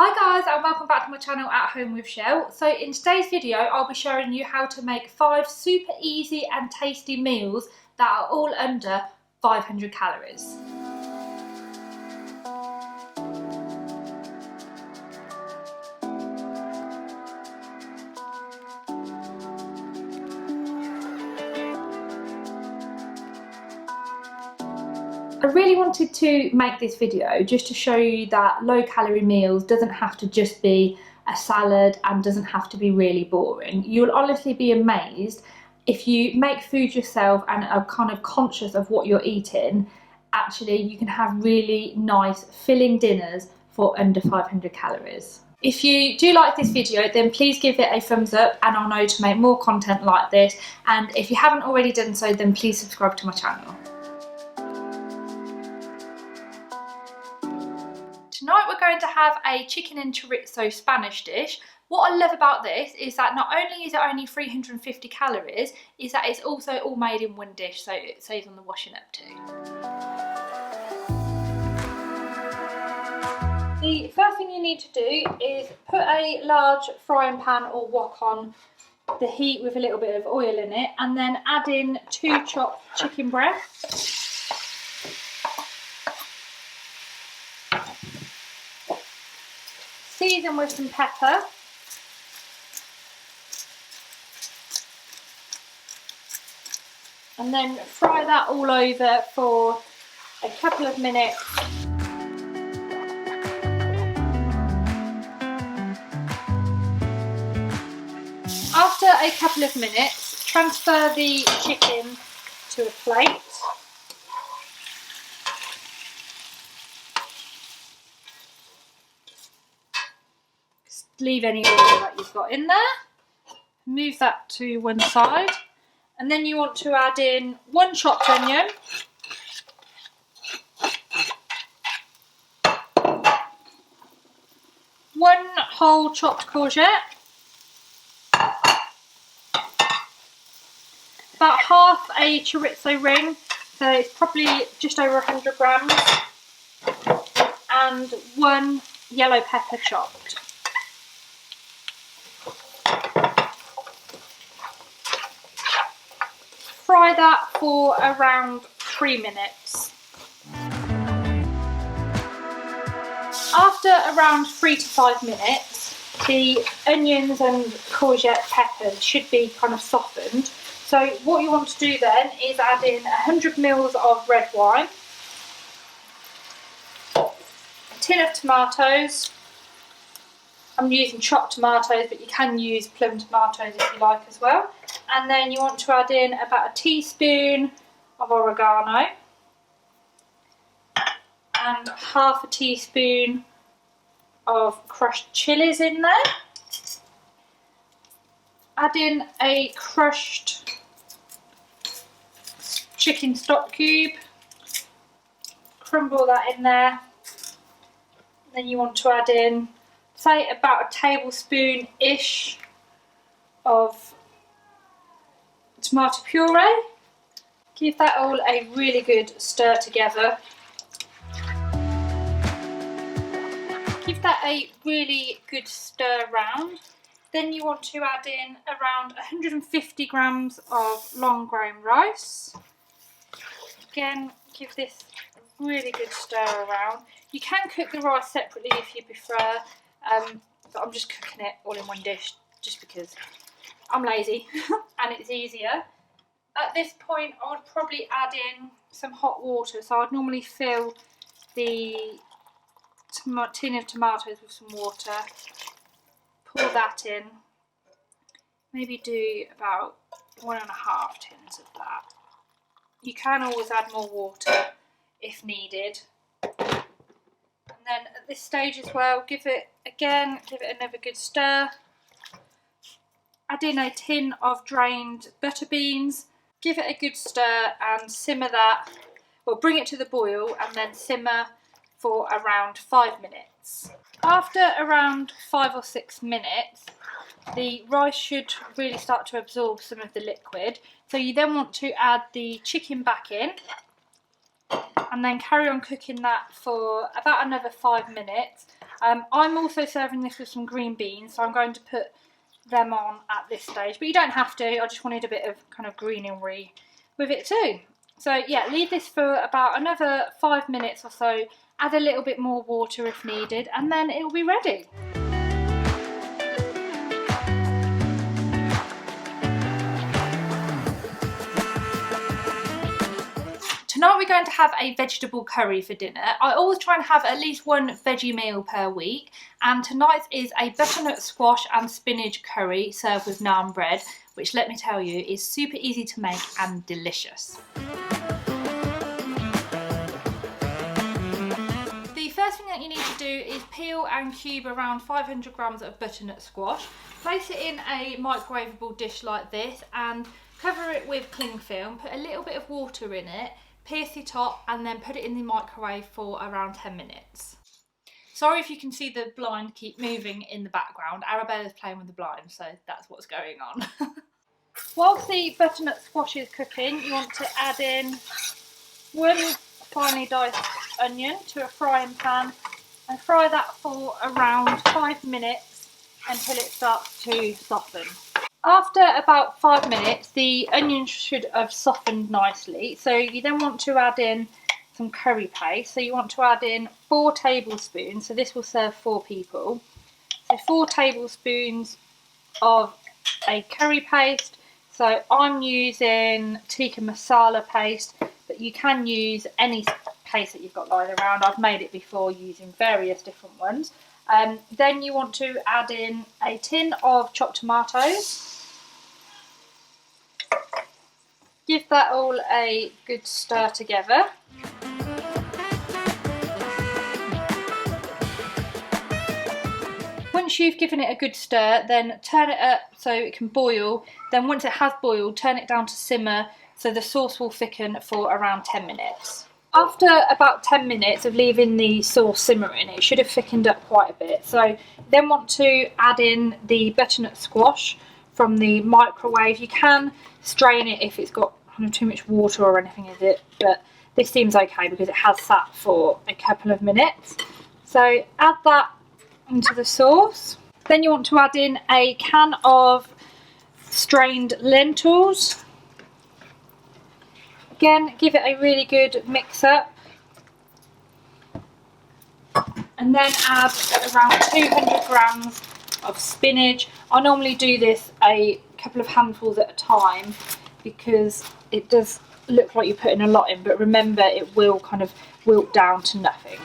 Hi guys, and welcome back to my channel At Home with Chelle. So in today's video I'll be showing you how to make 5 super easy and tasty meals that are all under 500 calories. I really wanted to make this video just to show you that low calorie meals doesn't have to just be a salad and doesn't have to be really boring. You'll honestly be amazed if you make food yourself and are kind of conscious of what you're eating. Actually, you can have really nice filling dinners for under 500 calories. If you do like this video, then please give it a thumbs up and I'll know to make more content like this. And if you haven't already done so, then please subscribe to my channel. Tonight we're going to have a chicken and chorizo Spanish dish. What I love about this is that not only is it only 350 calories, is that it's also all made in one dish, so it saves on the washing up too. The first thing you need to do is put a large frying pan or wok on the heat with a little bit of oil in it, and then add in 2 chopped chicken breasts. Season with some pepper. And then fry that all over for a couple of minutes. After a couple of minutes, transfer the chicken to a plate. Leave any oil that you've got in there. Move that to one side. And then you want to add in 1 chopped onion. 1 whole chopped courgette. About half a chorizo ring, so it's probably just over 100 grams. And 1 yellow pepper chopped. Fry that for around 3 minutes. After around 3 to 5 minutes, the onions and courgette peppers should be kind of softened. So what you want to do then is add in 100 ml of red wine, a tin of tomatoes. I'm using chopped tomatoes, but you can use plum tomatoes if you like as well. And then you want to add in about a teaspoon of oregano and half a teaspoon of crushed chilies in there. Add in a crushed chicken stock cube. Crumble that in there. Then you want to add in, say, about a tablespoon-ish of tomato puree. Give that all a really good stir together. Give that a really good stir round. Then you want to add in around 150 grams of long grain rice. Again, give this a really good stir around. You can cook the rice separately if you prefer, but I'm just cooking it all in one dish just because I'm lazy and it's easier. At this point I would probably add in some hot water, so I'd normally fill the tin of tomatoes with some water, pour that in, maybe do about 1.5 tins of that. You can always add more water if needed. And then at this stage as well, give it another good stir. Add in a tin of drained butter beans, give it a good stir and simmer that, well, bring it to the boil and then simmer for around 5 minutes. After around 5 or 6 minutes, the rice should really start to absorb some of the liquid. So you then want to add the chicken back in. and then carry on cooking that for about another 5 minutes. I'm also serving this with some green beans, so I'm going to put them on at this stage, but you don't have to. I just wanted a bit of kind of greenery with it too. So yeah, leave this for about another 5 minutes or so, add a little bit more water if needed, and then it will be ready. Tonight we're going to have a vegetable curry for dinner. I always try and have at least one veggie meal per week, and tonight's is a butternut squash and spinach curry served with naan bread, which, let me tell you, is super easy to make and delicious. The first thing that you need to do is peel and cube around 500 grams of butternut squash. Place it in a microwavable dish like this and cover it with cling film. Put a little bit of water in it, pierce the top, and then put it in the microwave for around 10 minutes. Sorry if you can see the blind keep moving in the background. Arabella's playing with the blind, so that's what's going on. Whilst the butternut squash is cooking, you want to add in one finely diced onion to a frying pan and fry that for around 5 minutes until it starts to soften. After about 5 minutes, the onion should have softened nicely, so you then want to add in some curry paste. So you want to add in 4 tablespoons, so this will serve 4 people. So 4 tablespoons of a curry paste. So I'm using tikka masala paste, but you can use any paste that you've got lying around. I've made it before using various different ones. Then you want to add in a tin of chopped tomatoes. Give that all a good stir together. Once you've given it a good stir, then turn it up so it can boil. Then once it has boiled, turn it down to simmer so the sauce will thicken for around 10 minutes. After about 10 minutes of leaving the sauce simmering, it should have thickened up quite a bit. So you then want to add in the butternut squash from the microwave. You can strain it if it's got too much water or anything in it, but this seems okay because it has sat for a couple of minutes. So add that into the sauce. Then you want to add in a can of strained lentils. Again, give it a really good mix up. And then add around 200 grams of spinach. I normally do this a couple of handfuls at a time because it does look like you're putting a lot in, but remember it will kind of wilt down to nothing.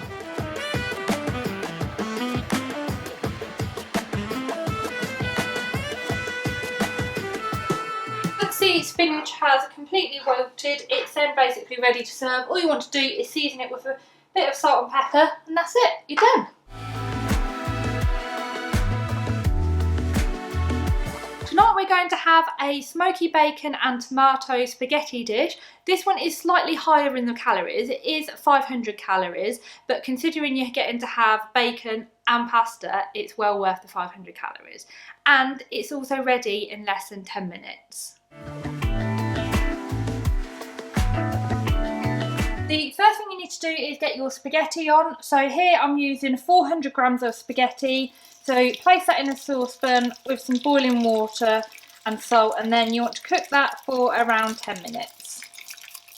Once the spinach has completely wilted, it's then basically ready to serve. All you want to do is season it with a bit of salt and pepper, and that's it, you're done. Tonight we're going to have a smoky bacon and tomato spaghetti dish. This one is slightly higher in the calories. It is 500 calories, but considering you're getting to have bacon and pasta, it's well worth the 500 calories. And it's also ready in less than 10 minutes. The first thing you need to do is get your spaghetti on. So here I'm using 400 grams of spaghetti. So place that in a saucepan with some boiling water and salt, and then you want to cook that for around 10 minutes.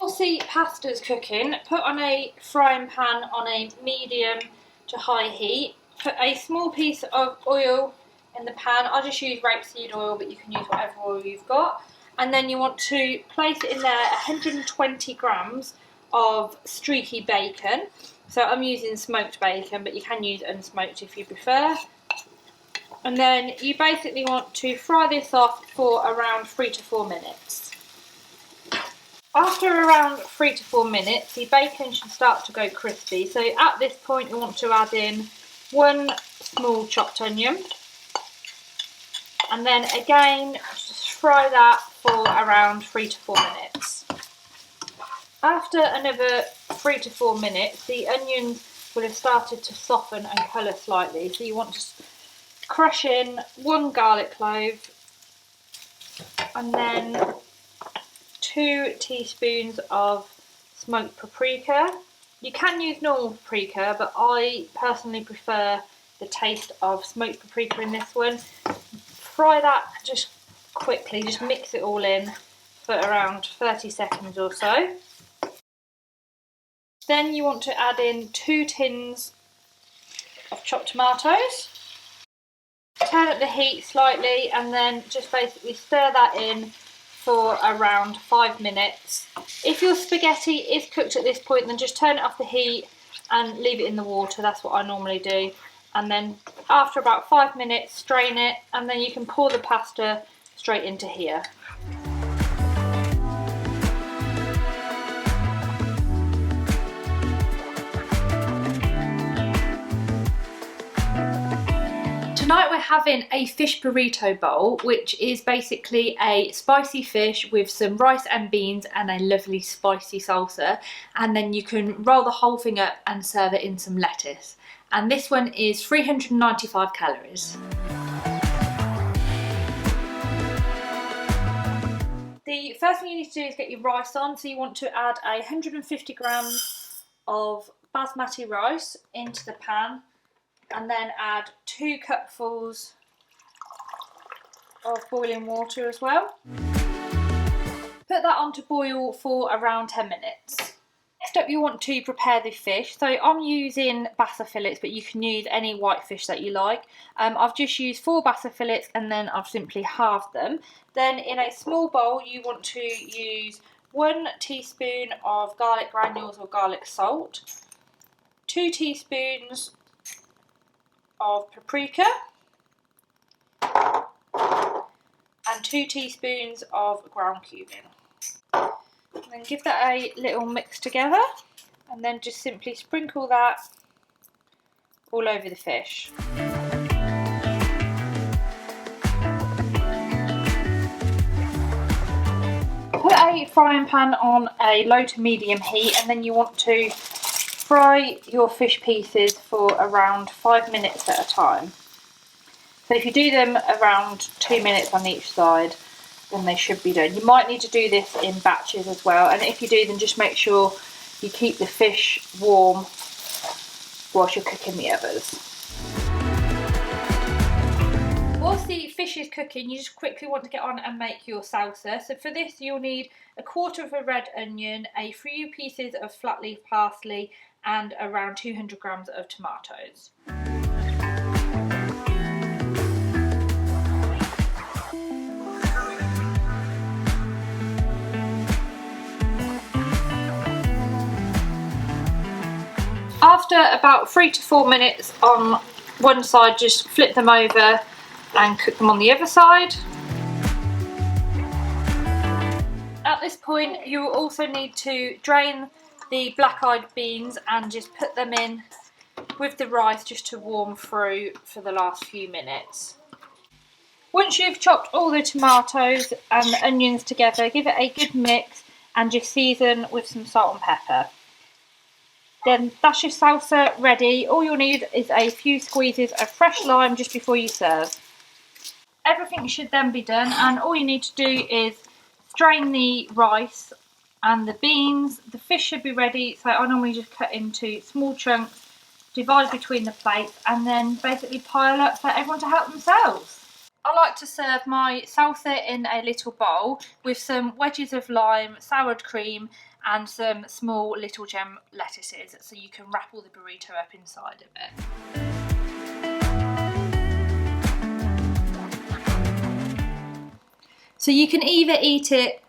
Whilst the pasta's cooking, put on a frying pan on a medium to high heat. Put a small piece of oil in the pan. I just use rapeseed oil, but you can use whatever oil you've got. And then you want to place in there 120 grams of streaky bacon. So I'm using smoked bacon, but you can use unsmoked if you prefer. And then you basically want to fry this off for around 3 to 4 minutes. After around 3 to 4 minutes, the bacon should start to go crispy. So at this point you want to add in 1 small chopped onion. And then again, just fry that for around 3 to 4 minutes. After another 3 to 4 minutes, the onions will have started to soften and colour slightly. So you want to crush in 1 garlic clove and then 2 teaspoons of smoked paprika. You can use normal paprika, but I personally prefer the taste of smoked paprika in this one. Fry that just quickly, just mix it all in for around 30 seconds or so. Then you want to add in 2 tins of chopped tomatoes. Turn up the heat slightly and then just basically stir that in for around 5 minutes. If your spaghetti is cooked at this point, then just turn it off the heat and leave it in the water. That's what I normally do. And then after about 5 minutes, strain it, and then you can pour the pasta straight into here. Tonight we're having a fish burrito bowl, which is basically a spicy fish with some rice and beans and a lovely spicy salsa, and then you can roll the whole thing up and serve it in some lettuce. And this one is 395 calories. The first thing you need to do is get your rice on, so you want to add 150 grams of basmati rice into the pan, and then add 2 cupfuls of boiling water as well. Put that on to boil for around 10 minutes. Next up, you want to prepare the fish. So I'm using bassa fillets, but you can use any white fish that you like. I've just used 4 bassa fillets and then I've simply halved them. Then in a small bowl, you want to use 1 teaspoon of garlic granules or garlic salt, 2 teaspoons of paprika, and 2 teaspoons of ground cumin. And then give that a little mix together, and then just simply sprinkle that all over the fish. Put a frying pan on a low to medium heat, and then you want to fry your fish pieces for around 5 minutes at a time. So if you do them around 2 minutes on each side, then they should be done. You might need to do this in batches as well, and if you do, then just make sure you keep the fish warm whilst you're cooking the others. Whilst the fish is cooking, you just quickly want to get on and make your salsa. So for this, you'll need 1/4 of a red onion, a few pieces of flat leaf parsley, and around 200 grams of tomatoes. After about 3 to 4 minutes on one side, just flip them over and cook them on the other side. At this point, you will also need to drain the black-eyed beans and just put them in with the rice just to warm through for the last few minutes. Once you've chopped all the tomatoes and the onions together, give it a good mix and just season with some salt and pepper. Then that's your salsa ready. All you'll need is a few squeezes of fresh lime just before you serve. Everything should then be done, and all you need to do is strain the rice and the beans. The fish should be ready, so I normally just cut into small chunks, divide between the plates, and then basically pile up for everyone to help themselves. I like to serve my salsa in a little bowl with some wedges of lime, sour cream, and some small little gem lettuces, so you can wrap all the burrito up inside of it. So you can either eat it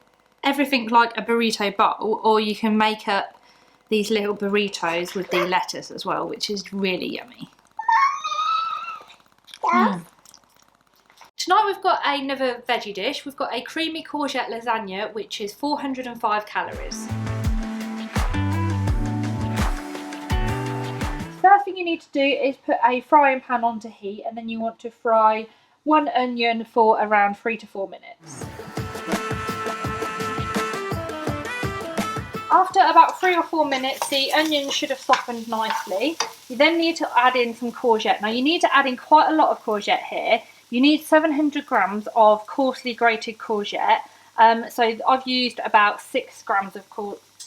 everything like a burrito bowl, or you can make up these little burritos with the lettuce as well, which is really yummy. Tonight we've got another veggie dish. We've got a creamy courgette lasagna, which is 405 calories. First thing you need to do is put a frying pan onto heat, and then you want to fry 1 onion for around 3 to 4 minutes. After about 3 or 4 minutes, the onion should have softened nicely. You then need to add in some courgette. Now you need to add in quite a lot of courgette here. You need 700 grams of coarsely grated courgette. So I've used about 6 grams of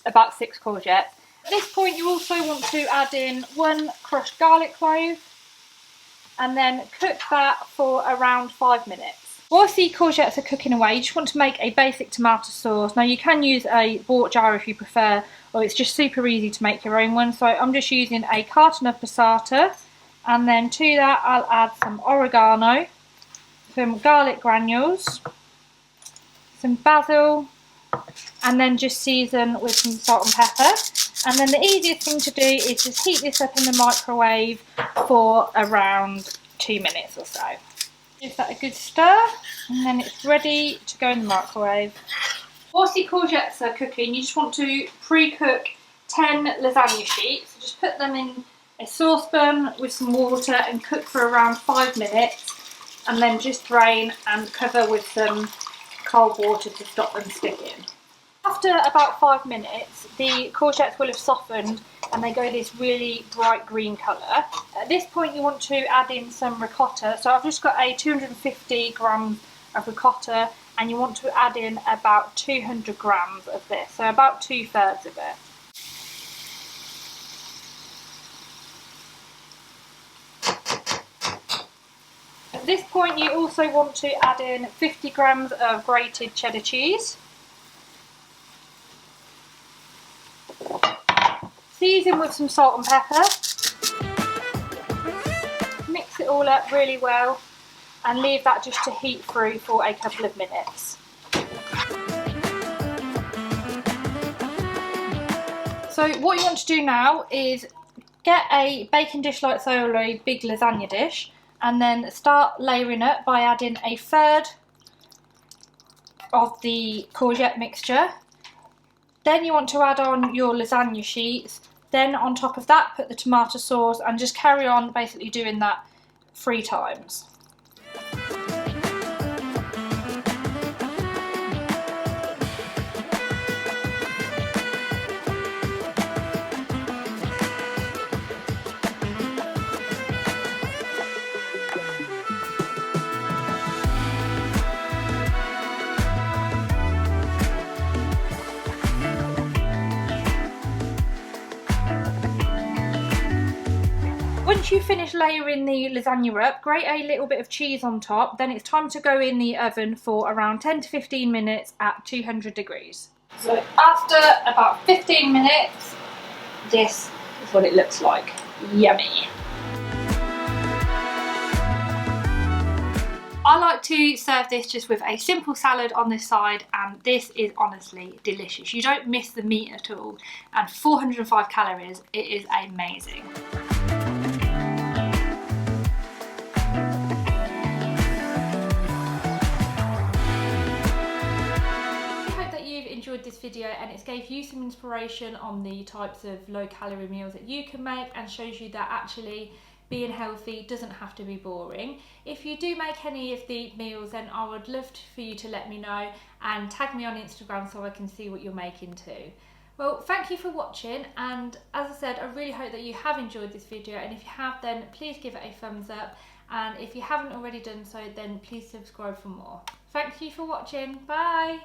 about 6 courgettes. At this point you also want to add in 1 crushed garlic clove and then cook that for around 5 minutes. Whilst the courgettes are cooking away, you just want to make a basic tomato sauce. Now you can use a bought jar if you prefer, or it's just super easy to make your own one. So I'm just using a carton of passata, and then to that I'll add some oregano, some garlic granules, some basil, and then just season with some salt and pepper. And then the easiest thing to do is just heat this up in the microwave for around 2 minutes or so. Give that a good stir, and then it's ready to go in the microwave. Whilst the courgettes are cooking, you just want to pre-cook 10 lasagna sheets. So just put them in a saucepan with some water and cook for around 5 minutes, and then just drain and cover with some cold water to stop them sticking. After about 5 minutes, the courgettes will have softened and they go this really bright green colour. At this point you want to add in some ricotta. So I've just got a 250 grams of ricotta, and you want to add in about 200 grams of this, so about 2/3 of it. At this point you also want to add in 50 grams of grated cheddar cheese. Season with some salt and pepper. Mix it all up really well and leave that just to heat through for a couple of minutes. So what you want to do now is get a baking dish like so, or a big lasagna dish, and then start layering up by adding 1/3 of the courgette mixture. Then you want to add on your lasagna sheets. Then on top of that put the tomato sauce, and just carry on basically doing that 3 times. Once you finish layering the lasagna up, grate a little bit of cheese on top, then it's time to go in the oven for around 10 to 15 minutes at 200 degrees. So after about 15 minutes, this is what it looks like. Yummy. I like to serve this just with a simple salad on this side, and this is honestly delicious. You don't miss the meat at all, and 405 calories, it is amazing. Enjoyed this video, and it gave you some inspiration on the types of low calorie meals that you can make, and shows you that actually being healthy doesn't have to be boring. If you do make any of the meals, then I would love for you to let me know and tag me on Instagram so I can see what you're making too. Well, thank you for watching, and as I said, I really hope that you have enjoyed this video, and if you have, then please give it a thumbs up, and if you haven't already done so, then please subscribe for more. Thank you for watching. Bye.